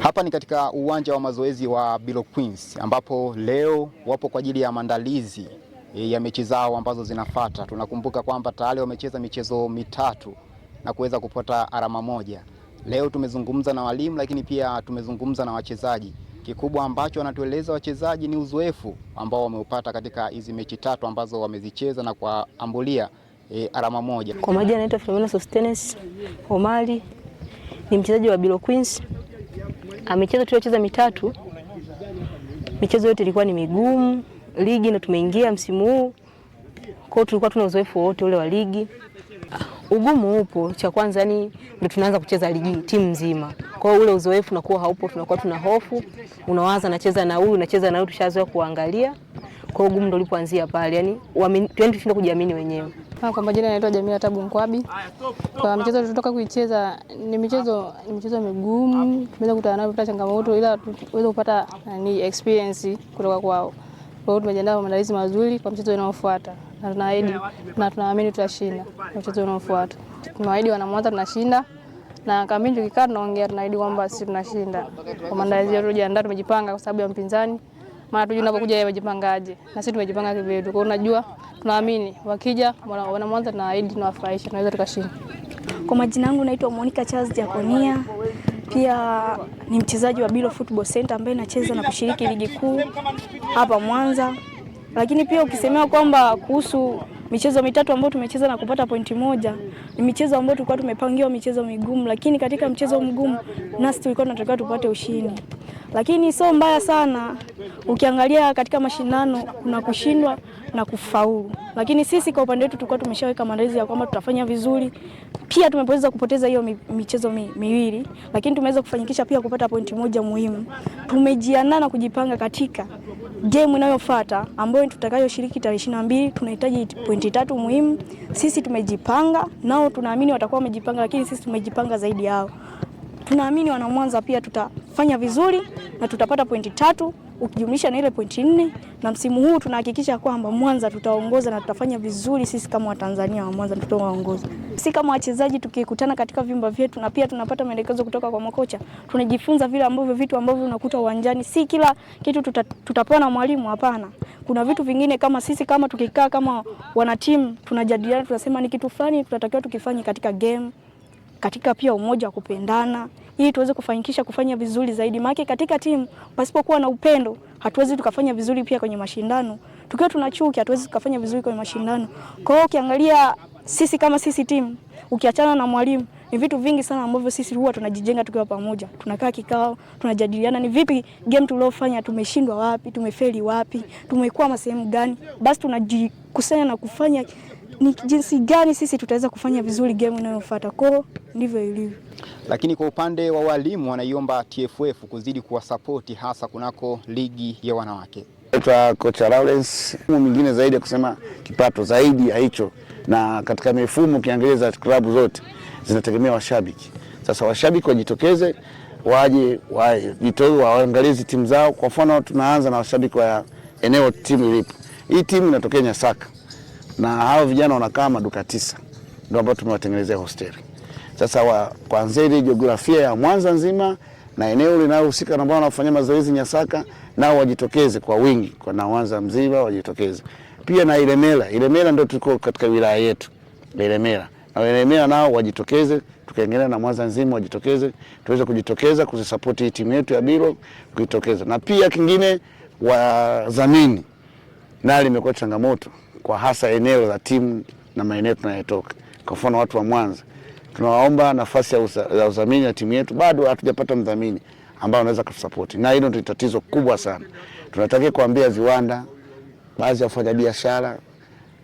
Hapa ni katika uwanja wa mazoezi wa Bilo Queens ambapo leo wapo kwa ajili ya maandalizi ya mechi zao ambazo zinafuata. Tunakumbuka kwamba tayari wamecheza michezo mitatu na kuweza kupata alama moja. Leo tumezungumza na walimu lakini pia tumezungumza na wachezaji. Kikubwa ambacho wanatueleza wachezaji ni uzoefu ambao wameupata katika hizi mechi tatu ambazo wamezicheza na kuambulia alama moja. Kwa majina anaitwa Philomena Sostenes Omari, ni mchezaji wa Bilo Queens. Amecheza tuliocheza mitatu. Michezo yote ilikuwa ni migumu. Ligi ndo tumeingia msimu huu. Kwa hiyo tulikuwa tuna uzoefu wote ule wa ligi. Ugumu upo, cha kwanza ni ndio tunaanza kucheza ligi timu nzima. Kwa hiyo ule uzoefu unakuwa haupo, tunakuwa tuna hofu. Unawaza nacheza na huyu, nacheza na huyu, tushazoea kuangalia. Kwa hiyo ugumu ndo ulipoanzia pale, yani tushinde kujiamini wenyewe. Kwa majina naitwa Jamila Tabu Nkwabi. Kwa michezo tulitoka kuicheza ni michezo migumu, tumeweza kukutana nayo kupata changamoto ila tuweza kupata experience kutoka kwao. Kwa hiyo tumejiandaa kwa maandalizi mazuri kwa mchezo unaofuata. Na tunaahidi na tunaamini tutashinda mchezo unaofuata. Tunaahidi wana Mwanza tunashinda na kama tukikaa tunaongea tunaahidi kwamba sisi tunashinda. Kwa maandalizi yetu tumejiandaa, tumejipanga kwa sababu ya mpinzani. Maana tujue unapokuja yeye amejipangaje. Na sisi tumejipanga kivyetu. Kwa hiyo unajua tunaamini wakija wana Mwanza tunaahidi tunawafurahisha tunaweza tukashinda. Kwa majina yangu naitwa Monica Charles Diakonia. Pia ni mchezaji wa Bilo Football Center ambaye anacheza na kushiriki ligi kuu hapa Mwanza. Lakini pia ukisemea kwamba kuhusu michezo mitatu ambayo tumecheza na kupata pointi moja, ni michezo ambayo tulikuwa tumepangiwa michezo migumu, lakini katika mchezo mgumu nasi tulikuwa tunatakiwa tupate ushindi. Lakini sio mbaya sana ukiangalia katika mashindano kuna kushindwa na kufaulu. Lakini sisi kwa upande wetu tulikuwa tumeshaweka maandalizi ya kwamba tutafanya vizuri. Pia tumeweza kupoteza hiyo michezo miwili, lakini tumeweza kufanikisha pia kupata pointi moja muhimu. Tumejiandaa na kujipanga katika game inayofuata ambayo tutakayoshiriki tarehe 22. Tunahitaji pointi 3 muhimu. Sisi tumejipanga, nao tunaamini watakuwa wamejipanga, lakini sisi tumejipanga zaidi yao. Tunaamini wana Mwanza pia tutafanya vizuri na tutapata pointi 3 ukijumlisha na ile pointi 4, na msimu huu tunahakikisha kwamba Mwanza tutaongoza na tutafanya vizuri. Sisi kama Watanzania wa Mwanza tutaongoza. Sisi kama wachezaji tukikutana katika vyumba vyetu na pia tunapata maelekezo kutoka kwa makocha, tunajifunza vile ambavyo vitu ambavyo unakuta uwanjani. Si kila kitu tutapewa na mwalimu, hapana. Kuna vitu vingine kama sisi kama tukikaa kama wana timu tunajadiliana, tunasema ni kitu fulani tunatakiwa tukifanye katika game, katika pia umoja wa kupendana, ili tuweze kufanikisha kufanya vizuri zaidi. Maana katika timu pasipokuwa na upendo hatuwezi tukafanya vizuri pia kwenye mashindano. Tukiwa tuna chuki hatuwezi tukafanya vizuri kwenye mashindano. Kwa hiyo ukiangalia sisi kama sisi timu, ukiachana na mwalimu, ni vitu vingi sana ambavyo sisi huwa tunajijenga tukiwa pamoja. Tunakaa kikao, tunajadiliana ni vipi game tuliofanya tumeshindwa wapi, tumefeli wapi, tumekuwa sehemu gani. Basi tunajikusanya na kufanya ni jinsi gani sisi tutaweza kufanya vizuri game inayofuata. Kwa ndivyo ilivyo. Lakini kwa upande wa walimu wanaiomba TFF kuzidi kuwasapoti hasa kunako ligi ya wanawake. Naitwa Coach Lawrence. Mwingine zaidi ya kusema kipato zaidi ya hicho, na katika mifumo kiangalia klabu zote zinategemea washabiki. Sasa washabiki wajitokeze, waje waangalie timu zao. Kwa mfano tunaanza na washabiki wa eneo timu ilipo. Hii timu inatokea Nyasaka na hao vijana wanakaa maduka 9 ndio ambao tumewatengenezea hosteli. Sasa kuanzia ile jiografia ya Mwanza nzima na eneo linalohusika na ambao wanafanya mazoezi Nyasaka, nao wajitokeze kwa wingi, kwa na Mwanza mzima wajitokeze. Pia na Ilemela ndio tuko katika wilaya yetu Ilemela, na Ilemela nao wajitokeze, tukaendelea na Mwanza nzima wajitokeze, tuweze kujitokeza kusupport hii timu yetu ya Bilo kujitokeza. Na pia kingine wadhamini, na limekuwa changamoto kwa hasa eneo la timu na maeneo tunayotoka. Kwa mfano watu wa Mwanza tunawaomba nafasi ya udhamini ya timu yetu, bado hatujapata mdhamini ambao anaweza kutusupport, na hilo ndio tatizo kubwa sana. Tunataka kuambia viwanda, baadhi ya wafanyabiashara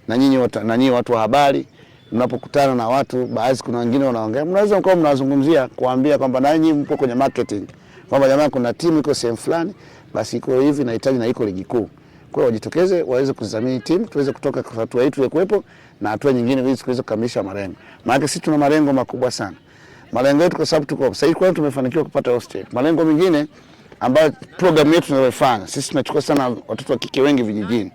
na nyinyi watu wa habari, mnapokutana na watu baadhi, kuna wengine wanaongea, mnaweza mkao mnazungumzia kuambia kwamba na nyinyi mpo kwenye marketing, kwamba jamaa kuna timu iko sehemu fulani, basi iko hivi nahitaji na iko ligi kuu. Kwa hiyo wajitokeze waweze kudhamini timu, tuweze kutoka kwa hatua yetu ya kuwepo na hatua nyingine ili tuweze kukamilisha malengo. Maana sisi tuna malengo makubwa sana. Malengo yetu kwa sababu tuko sasa hivi tumefanikiwa kupata hostel. Malengo mengine ambayo program yetu tunayofanya, sisi tunachukua sana watoto wa kike wengi vijijini.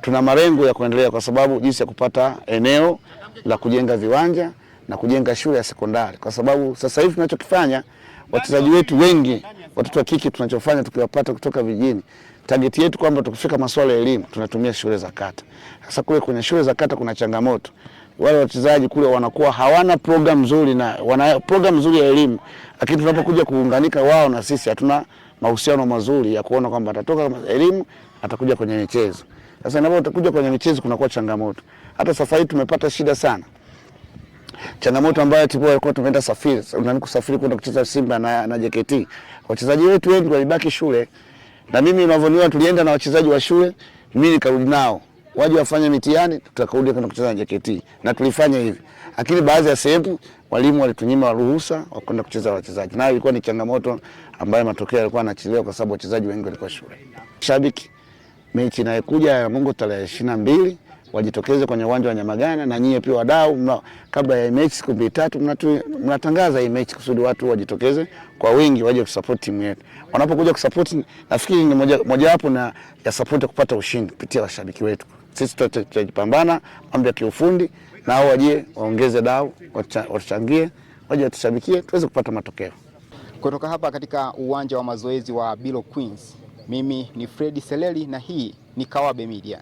Tuna malengo ya kuendelea kwa sababu jinsi ya kupata eneo la kujenga viwanja na kujenga shule ya sekondari. Kwa sababu sasa hivi tunachokifanya wachezaji wetu wengi watoto wa kike tunachofanya tukiwapata kutoka vijijini, target yetu kwamba tukifika masuala ya elimu tunatumia shule za kata. Sasa kule kwenye shule za kata kuna changamoto. Wale wachezaji kule wanakuwa hawana program nzuri na wana program nzuri ya elimu, lakini tunapokuja kuunganika wao na sisi hatuna mahusiano mazuri ya kuona kwamba atatoka elimu atakuja kwenye michezo. Sasa inapokuja kwenye michezo kunakuwa changamoto. Hata safari tumepata shida sana. Changamoto ambayo tipo walikuwa tumeenda safari, unani kusafiri kwenda kucheza Simba na JKT. Wachezaji wetu wengi walibaki shule. Na mimi unavyoniona tulienda na wachezaji wa shule, mimi nikarudi nao. Waje wafanye mitihani, tutakarudi kwenda kucheza na JKT. Na tulifanya hivi. Lakini baadhi ya sehemu walimu walitunyima ruhusa wa kwenda kucheza wachezaji. Nayo ilikuwa ni changamoto ambayo matokeo yalikuwa yanachelewa kwa sababu wachezaji wengi walikuwa shule. Shabiki, mechi inayokuja ya Mungu tarehe 22 wajitokeze kwenye uwanja wa Nyamagana, na nyie pia wadau kabla ya mechi siku 2-3 mnatangaza hii mechi kusudi watu wajitokeze kwa wingi waje kusupport timu yetu. Wanapokuja kusupport, nafikiri ni moja wapo na ya support kupata ushindi kupitia washabiki wetu. Sisi tutajipambana mambo ya kiufundi, na hao waje waongeze dau, wachangie, waje watushabikie tuweze kupata matokeo. Kutoka hapa katika uwanja wa mazoezi wa Bilo Queens, mimi ni Fred Seleli na hii ni Kawabe Media.